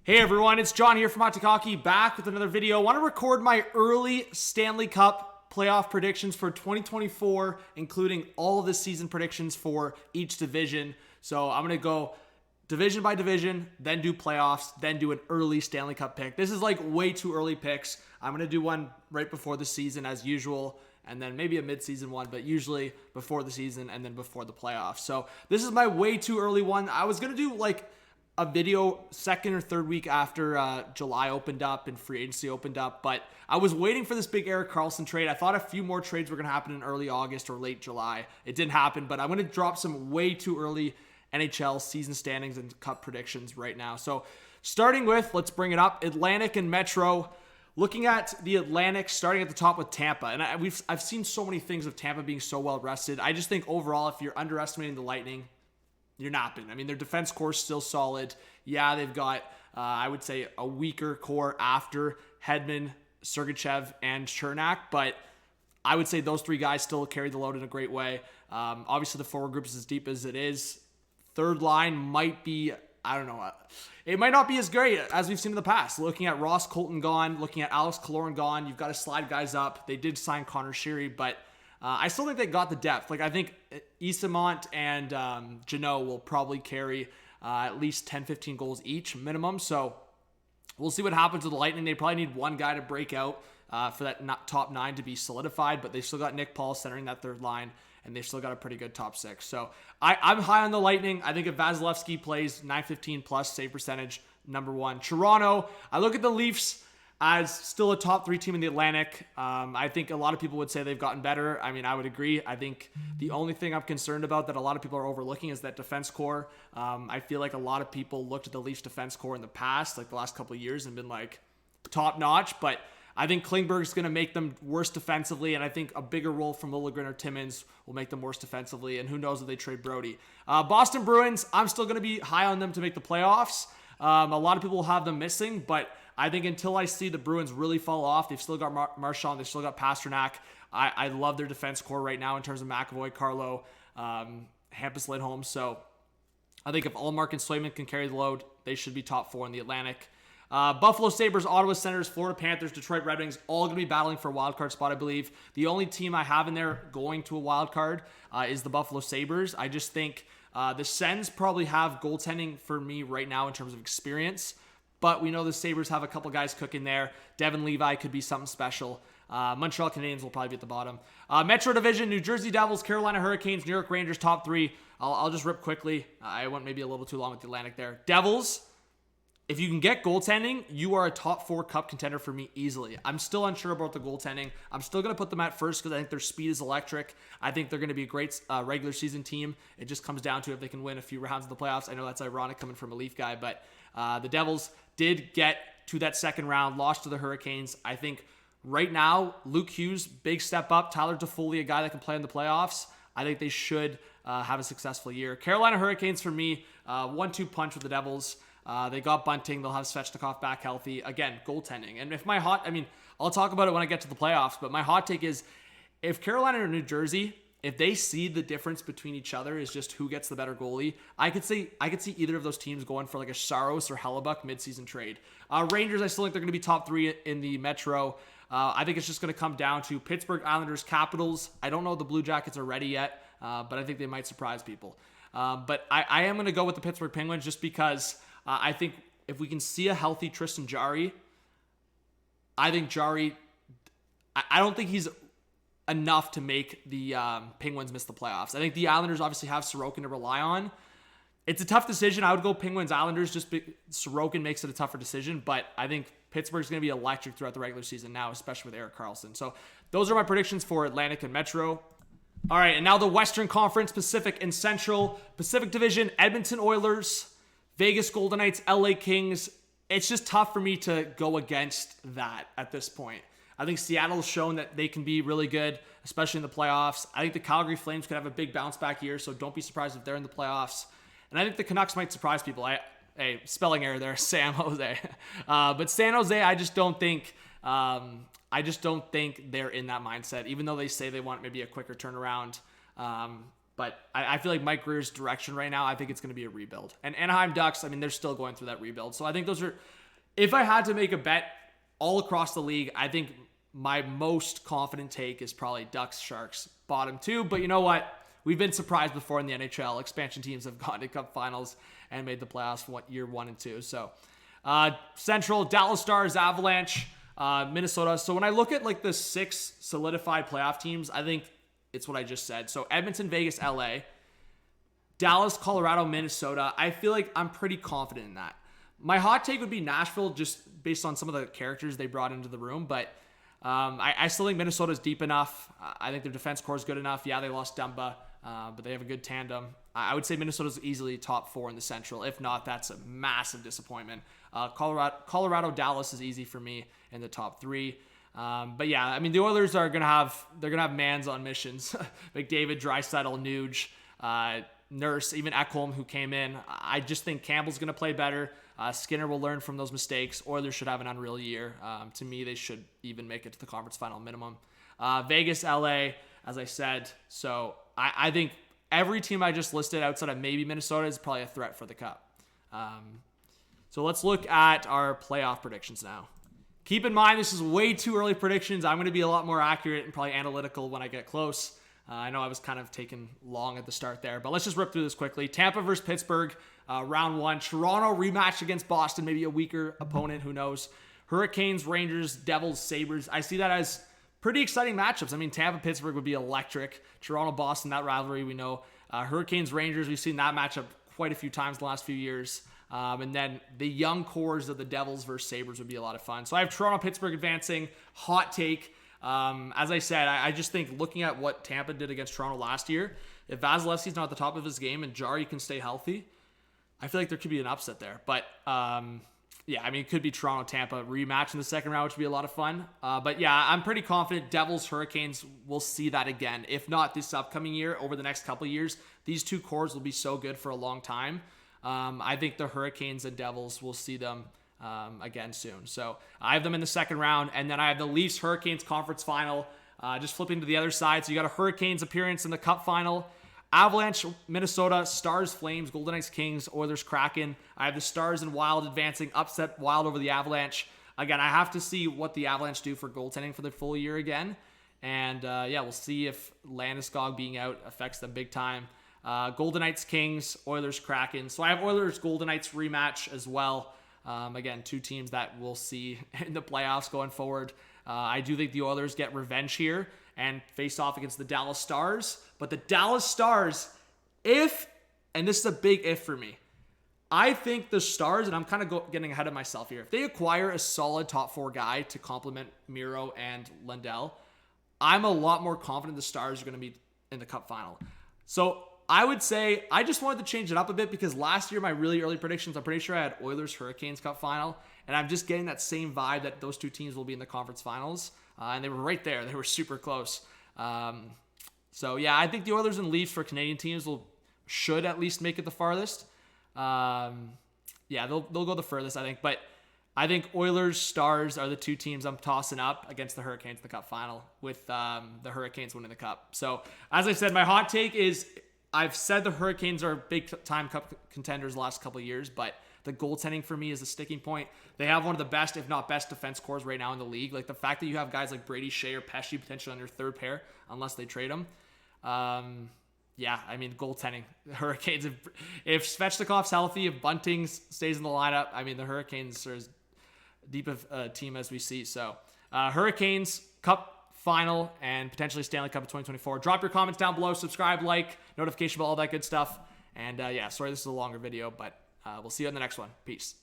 Hey everyone, it's John here from Hockey, back with another video. I want to record my early Stanley Cup playoff predictions for 2024, including all of the season predictions for each division. So I'm going to go division by division, then do playoffs, then do an early Stanley Cup pick. This is like way too early picks. I'm going to do one right before the season as usual, and then maybe a mid-season one, but usually before the season and then before the playoffs. So this is my way too early one. I was going to do like a video second or third week after July opened up and free agency opened up, but I was waiting for this big Erik Karlsson trade. I thought a few more trades were going to happen in early August or late July. It didn't happen, but I'm going to drop some way too early NHL season standings and cup predictions right now. So starting with, let's bring it up, Atlantic and Metro. Looking at the Atlantic, starting at the top with Tampa, and I've seen so many things of Tampa being so well rested. I just think overall, if you're underestimating the Lightning, you're napping. I mean, their defense core is still solid. Yeah, they've got, I would say, a weaker core after Hedman, Sergachev, and Chernak, but I would say those three guys still carry the load in a great way. Obviously, the forward group is as deep as it is. Third line might be, I don't know, it might not be as great as we've seen in the past. Looking at Ross Colton gone, looking at Alex Killorn gone, you've got to slide guys up. They did sign Connor Sheary, but I still think they got the depth. Like, I think Isamont and Janot will probably carry at least 10, 15 goals each minimum. So we'll see what happens with the Lightning. They probably need one guy to break out for that top nine to be solidified, but they still got Nick Paul centering that third line, and they've still got a pretty good top six. So I'm high on the Lightning. I think if Vasilevsky plays 915 plus save percentage, number one. Toronto, I look at the Leafs as still a top three team in the Atlantic. I think a lot of people would say they've gotten better. I mean, I would agree. I think the only thing I'm concerned about that a lot of people are overlooking is that defense core. I feel like a lot of people looked at the Leafs defense core in the past, like the last couple of years, and been like top notch, but I think Klingberg's going to make them worse defensively, and I think a bigger role from Liljegren or Timmins will make them worse defensively, and who knows if they trade Brody. Boston Bruins, I'm still going to be high on them to make the playoffs. A lot of people will have them missing, but I think until I see the Bruins really fall off, they've still got Marchand, they've still got Pasternak. I love their defense core right now in terms of McAvoy, Carlo, Hampus Lindholm. So I think if Ullmark and Swayman can carry the load, they should be top four in the Atlantic. Buffalo Sabres, Ottawa Senators, Florida Panthers, Detroit Red Wings, all going to be battling for a wild card spot, I believe. The only team I have in there going to a wild card is the Buffalo Sabres. I just think the Sens probably have goaltending for me right now in terms of experience, but we know the Sabres have a couple guys cooking there. Devin Levi could be something special. Montreal Canadiens will probably be at the bottom. Metro Division, New Jersey Devils, Carolina Hurricanes, New York Rangers, top three. I'll just rip quickly. I went maybe a little too long with the Atlantic there. Devils, if you can get goaltending, you are a top four cup contender for me easily. I'm still unsure about the goaltending. I'm still going to put them at first because I think their speed is electric. I think they're going to be a great regular season team. It just comes down to if they can win a few rounds of the playoffs. I know that's ironic coming from a Leaf guy, but the Devils did get to that second round, lost to the Hurricanes. I think right now, Luke Hughes, big step up. Tyler Toffoli, a guy that can play in the playoffs. I think they should have a successful year. Carolina Hurricanes, for me, 1-2 punch with the Devils. They got Bunting. They'll have Svechnikov back healthy. Again, goaltending. And if I'll talk about it when I get to the playoffs, but my hot take is if Carolina or New Jersey, if they see the difference between each other is just who gets the better goalie, I could see either of those teams going for like a Saros or Hellebuck midseason trade. Rangers, I still think they're going to be top three in the Metro. I think it's just going to come down to Pittsburgh Islanders, Capitals. I don't know if the Blue Jackets are ready yet, but I think they might surprise people. But I am going to go with the Pittsburgh Penguins just because I think if we can see a healthy Tristan Jarry, I think Jarry, I don't think he's enough to make the Penguins miss the playoffs. I think the Islanders obviously have Sorokin to rely on. It's a tough decision. I would go Penguins Islanders just Sorokin makes it a tougher decision, but I think Pittsburgh's going to be electric throughout the regular season now, especially with Erik Karlsson. So those are my predictions for Atlantic and Metro. All right, and now the Western Conference, Pacific and Central. Pacific Division, Edmonton Oilers, Vegas Golden Knights, LA Kings. It's just tough for me to go against that at this point. I think Seattle's shown that they can be really good, especially in the playoffs. I think the Calgary Flames could have a big bounce back year, so don't be surprised if they're in the playoffs. And I think the Canucks might surprise people. Hey, spelling error there, San Jose. But San Jose, I just don't think they're in that mindset, even though they say they want maybe a quicker turnaround. But I feel like Mike Greer's direction right now, I think it's going to be a rebuild. And Anaheim Ducks, I mean, they're still going through that rebuild. So I think those are, if I had to make a bet all across the league, I think my most confident take is probably Ducks, Sharks, bottom two. But you know what? We've been surprised before in the NHL. Expansion teams have gone to Cup finals and made the playoffs year 1 and 2. So Central, Dallas Stars, Avalanche, Minnesota. So when I look at like the 6 solidified playoff teams, I think it's what I just said. So Edmonton, Vegas, LA, Dallas, Colorado, Minnesota. I feel like I'm pretty confident in that. My hot take would be Nashville, just based on some of the characters they brought into the room. But I still think Minnesota's deep enough. I think their defense core is good enough. Yeah, they lost Dumba, but they have a good tandem. I would say Minnesota's easily top 4 in the Central. If not, that's a massive disappointment. Colorado, Dallas is easy for me in the top 3. But yeah, I mean, the Oilers are gonna have mans on missions. McDavid, Draisaitl, Nuge, Nurse, even Ekholm, who came in. I just think Campbell's gonna play better. Skinner will learn from those mistakes. Oilers should have an unreal year. To me, they should even make it to the conference final minimum. Vegas, LA, as I said. So I think every team I just listed outside of maybe Minnesota is probably a threat for the Cup. So let's look at our playoff predictions now. Keep in mind, this is way too early predictions. I'm going to be a lot more accurate and probably analytical when I get close. I know I was kind of taking long at the start there, but let's just rip through this quickly. Tampa versus Pittsburgh, round 1. Toronto rematch against Boston, maybe a weaker opponent, who knows. Hurricanes, Rangers, Devils, Sabres. I see that as pretty exciting matchups. I mean, Tampa, Pittsburgh would be electric. Toronto, Boston, that rivalry we know. Hurricanes, Rangers, we've seen that matchup quite a few times in the last few years. And then the young cores of the Devils versus Sabres would be a lot of fun. So I have Toronto, Pittsburgh advancing. Hot take. As I said, I just think looking at what Tampa did against Toronto last year, if Vasilevsky's not at the top of his game and Jari can stay healthy, I feel like there could be an upset there. But yeah, I mean, it could be Toronto-Tampa rematch in the second round, which would be a lot of fun. But yeah, I'm pretty confident Devils, Hurricanes, will see that again. If not this upcoming year, over the next couple of years, these two cores will be so good for a long time. I think the Hurricanes and Devils will see them again soon. So I have them in the second round, and then I have the Leafs Hurricanes conference final. Just flipping to the other side. So you got a Hurricanes appearance in the Cup final. Avalanche, Minnesota, Stars, Flames, Golden Knights, Kings, Oilers, Kraken. I have the Stars and Wild advancing, upset Wild over the Avalanche. Again, I have to see what the Avalanche do for goaltending for the full year again. And yeah, we'll see if Landeskog being out affects them big time. Golden Knights, Kings, Oilers, Kraken. So I have Oilers, Golden Knights rematch as well. Again, two teams that we'll see in the playoffs going forward. I do think the Oilers get revenge here and face off against the Dallas Stars. But the Dallas Stars, and this is a big if for me, I think the Stars, and I'm kind of getting ahead of myself here, if they acquire a solid top 4 guy to complement Miro and Lundell, I'm a lot more confident the Stars are going to be in the Cup final. So I would say I just wanted to change it up a bit because last year, my really early predictions, I'm pretty sure I had Oilers Hurricanes Cup final, and I'm just getting that same vibe that those two teams will be in the conference finals, and they were right there. They were super close. So yeah, I think the Oilers and Leafs for Canadian teams should at least make it the farthest. Yeah, they'll go the furthest, I think, but I think Oilers, Stars are the two teams I'm tossing up against the Hurricanes in the Cup final, with the Hurricanes winning the Cup. So as I said, my hot take is I've said the Hurricanes are big-time Cup contenders the last couple of years, but the goaltending for me is a sticking point. They have one of the best, if not best, defense cores right now in the league. Like the fact that you have guys like Brady, Shea, or Pesci potentially on your third pair, unless they trade them. Yeah, I mean, goaltending. The Hurricanes, if Svechnikov's healthy, if Bunting stays in the lineup, I mean, the Hurricanes are as deep of a team as we see. So, Hurricanes, Cup final, and potentially Stanley Cup of 2024. Drop your comments down below, subscribe, like, notification bell, all that good stuff. And yeah, sorry this is a longer video, but we'll see you on the next one. Peace.